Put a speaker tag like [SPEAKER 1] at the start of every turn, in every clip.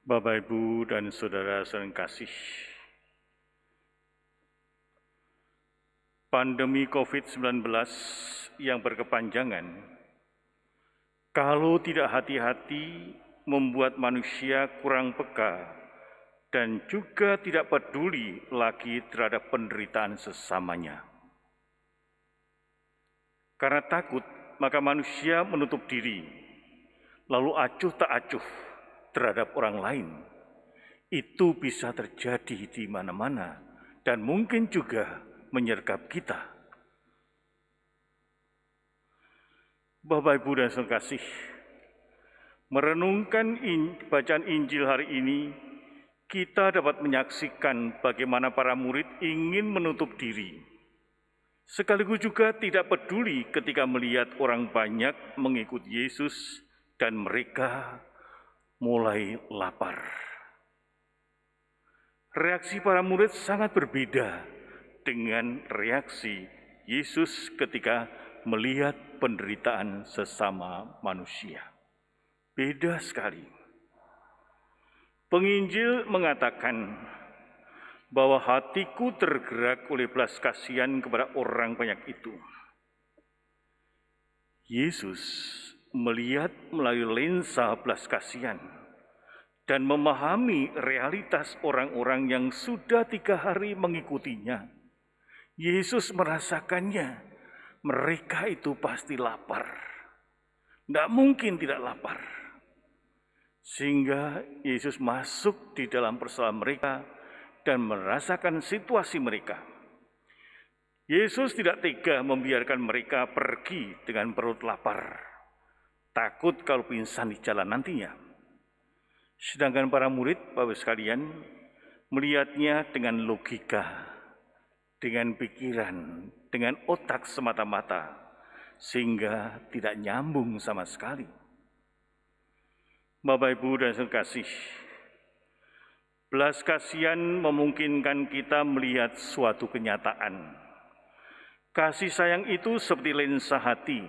[SPEAKER 1] Bapak, Ibu, dan saudara-saudara kasih, pandemi COVID-19 yang berkepanjangan, kalau tidak hati-hati, membuat manusia kurang peka dan juga tidak peduli lagi terhadap penderitaan sesamanya. Karena takut, maka manusia menutup diri, lalu acuh tak acuh terhadap orang lain. Itu bisa terjadi di mana-mana dan mungkin juga menyergap kita. Bapak, Ibu, dan saudara kasih, merenungkan bacaan Injil hari ini, kita dapat menyaksikan bagaimana para murid ingin menutup diri, sekaligus juga tidak peduli ketika melihat orang banyak mengikuti Yesus dan mereka mulai lapar. Reaksi para murid sangat berbeda dengan reaksi Yesus ketika melihat penderitaan sesama manusia. Beda sekali. Penginjil mengatakan bahwa hatiku tergerak oleh belas kasihan kepada orang banyak itu. Yesus melihat melalui lensa belas kasihan dan memahami realitas orang-orang yang sudah 3 hari mengikutinya. Yesus merasakannya, mereka itu pasti lapar. Tidak mungkin tidak lapar. Sehingga Yesus masuk di dalam persoalan mereka dan merasakan situasi mereka. Yesus tidak tega membiarkan mereka pergi dengan perut lapar, takut kalau pingsan di jalan nantinya. Sedangkan para murid, Bapak sekalian, melihatnya dengan logika, dengan pikiran, dengan otak semata-mata, sehingga tidak nyambung sama sekali. Bapak, Ibu, dan saudara kasih, belas kasihan memungkinkan kita melihat suatu kenyataan. Kasih sayang itu seperti lensa hati,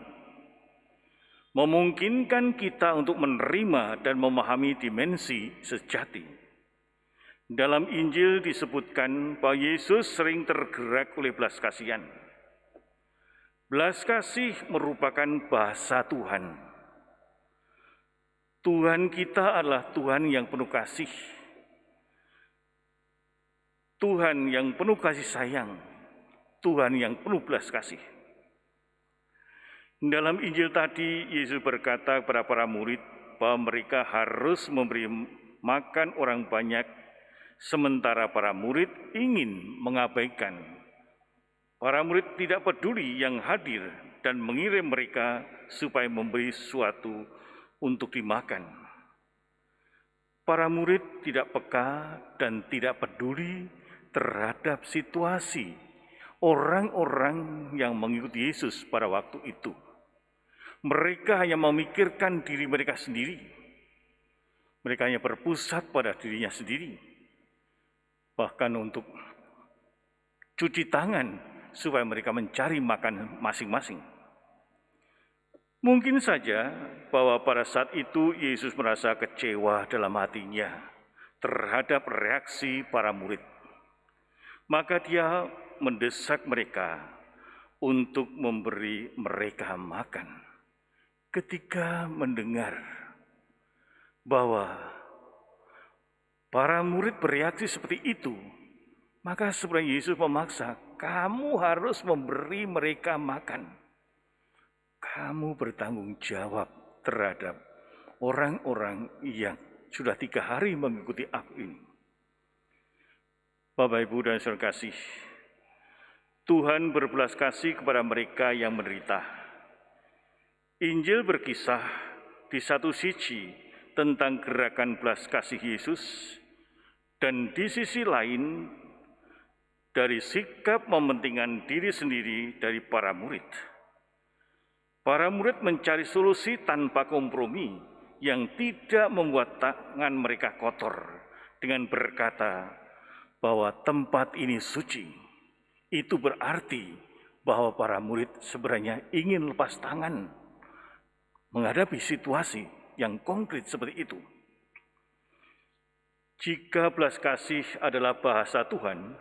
[SPEAKER 1] memungkinkan kita untuk menerima dan memahami dimensi sejati. Dalam Injil disebutkan bahwa Yesus sering tergerak oleh belas kasihan. Belas kasih merupakan bahasa Tuhan. Tuhan kita adalah Tuhan yang penuh kasih. Tuhan yang penuh kasih sayang. Tuhan yang penuh belas kasih. Dalam Injil tadi, Yesus berkata kepada para murid bahwa mereka harus memberi makan orang banyak, sementara para murid ingin mengabaikan. Para murid tidak peduli yang hadir dan mengirim mereka supaya memberi sesuatu untuk dimakan. Para murid tidak peka dan tidak peduli terhadap situasi orang-orang yang mengikuti Yesus pada waktu itu. Mereka hanya memikirkan diri mereka sendiri. Mereka hanya berpusat pada dirinya sendiri. Bahkan untuk cuci tangan supaya mereka mencari makan masing-masing. Mungkin saja bahwa pada saat itu Yesus merasa kecewa dalam hatinya terhadap reaksi para murid. Maka dia mendesak mereka untuk memberi mereka makan. Ketika mendengar bahwa para murid bereaksi seperti itu, maka sebenarnya Yesus memaksa, kamu harus memberi mereka makan. Kamu bertanggung jawab terhadap orang-orang yang sudah 3 hari mengikuti aku ini. Bapak, Ibu, dan saudara kasih, Tuhan berbelas kasih kepada mereka yang menderita. Injil berkisah di satu sisi tentang gerakan belas kasih Yesus, dan di sisi lain dari sikap mementingkan diri sendiri dari para murid. Para murid mencari solusi tanpa kompromi yang tidak membuat tangan mereka kotor dengan berkata bahwa tempat ini suci. Itu berarti bahwa para murid sebenarnya ingin lepas tangan menghadapi situasi yang konkret seperti itu. Jika belas kasih adalah bahasa Tuhan,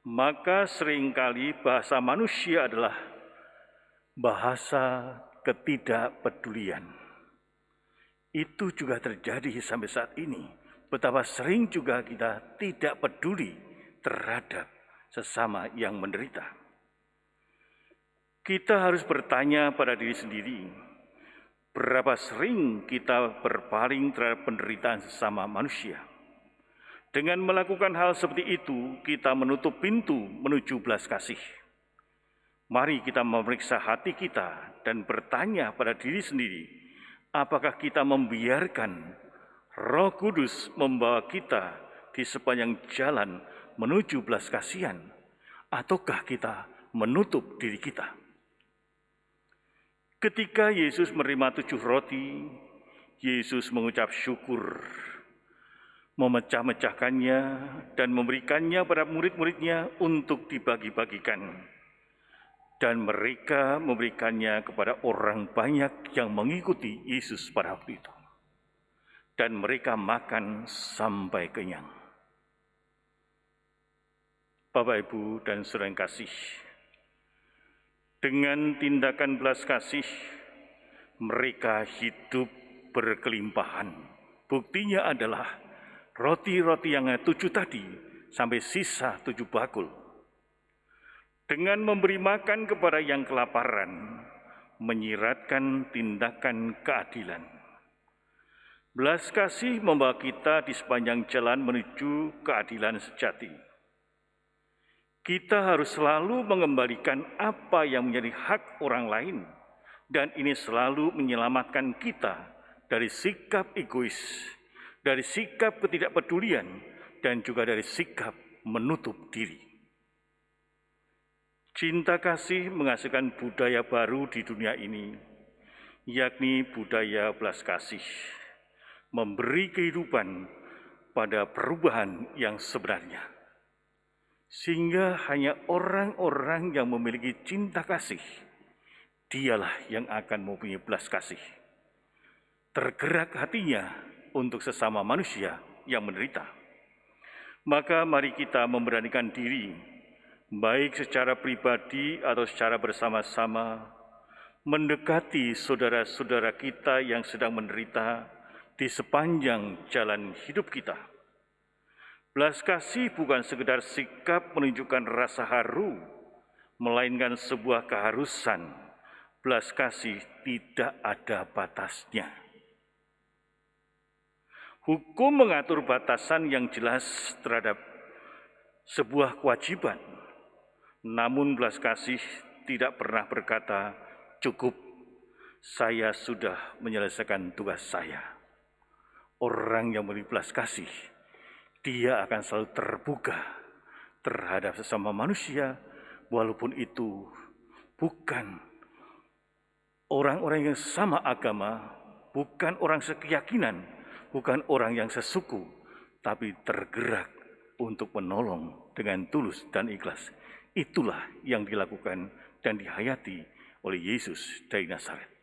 [SPEAKER 1] maka seringkali bahasa manusia adalah bahasa ketidakpedulian. Itu juga terjadi sampai saat ini. Betapa sering juga kita tidak peduli terhadap sesama yang menderita. Kita harus bertanya pada diri sendiri, berapa sering kita berpaling terhadap penderitaan sesama manusia? Dengan melakukan hal seperti itu, kita menutup pintu menuju belas kasih. Mari kita memeriksa hati kita dan bertanya pada diri sendiri, apakah kita membiarkan Roh Kudus membawa kita di sepanjang jalan menuju belas kasihan, ataukah kita menutup diri kita? Ketika Yesus menerima 7 roti, Yesus mengucap syukur, memecah-mecahkannya dan memberikannya pada murid-muridnya untuk dibagi-bagikan. Dan mereka memberikannya kepada orang banyak yang mengikuti Yesus pada waktu itu. Dan mereka makan sampai kenyang. Bapak, Ibu, dan saudara yang kasih, dengan tindakan belas kasih, mereka hidup berkelimpahan. Buktinya adalah roti-roti yang 7 tadi sampai sisa 7 bakul. Dengan memberi makan kepada yang kelaparan, menyiratkan tindakan keadilan. Belas kasih membawa kita di sepanjang jalan menuju keadilan sejati. Kita harus selalu mengembalikan apa yang menjadi hak orang lain, dan ini selalu menyelamatkan kita dari sikap egois, dari sikap ketidakpedulian, dan juga dari sikap menutup diri. Cinta kasih menghasilkan budaya baru di dunia ini, yakni budaya belas kasih, memberi kehidupan pada perubahan yang sebenarnya. Sehingga hanya orang-orang yang memiliki cinta kasih, dialah yang akan mempunyai belas kasih. Tergerak hatinya untuk sesama manusia yang menderita. Maka mari kita memberanikan diri, baik secara pribadi atau secara bersama-sama, mendekati saudara-saudara kita yang sedang menderita di sepanjang jalan hidup kita. Belas kasih bukan sekedar sikap menunjukkan rasa haru, melainkan sebuah keharusan. Belas kasih tidak ada batasnya. Hukum mengatur batasan yang jelas terhadap sebuah kewajiban. Namun belas kasih tidak pernah berkata, cukup, saya sudah menyelesaikan tugas saya. Orang yang memiliki belas kasih, dia akan selalu terbuka terhadap sesama manusia, walaupun itu bukan orang-orang yang sama agama, bukan orang sekeyakinan, bukan orang yang sesuku, tapi tergerak untuk menolong dengan tulus dan ikhlas. Itulah yang dilakukan dan dihayati oleh Yesus dari Nazaret.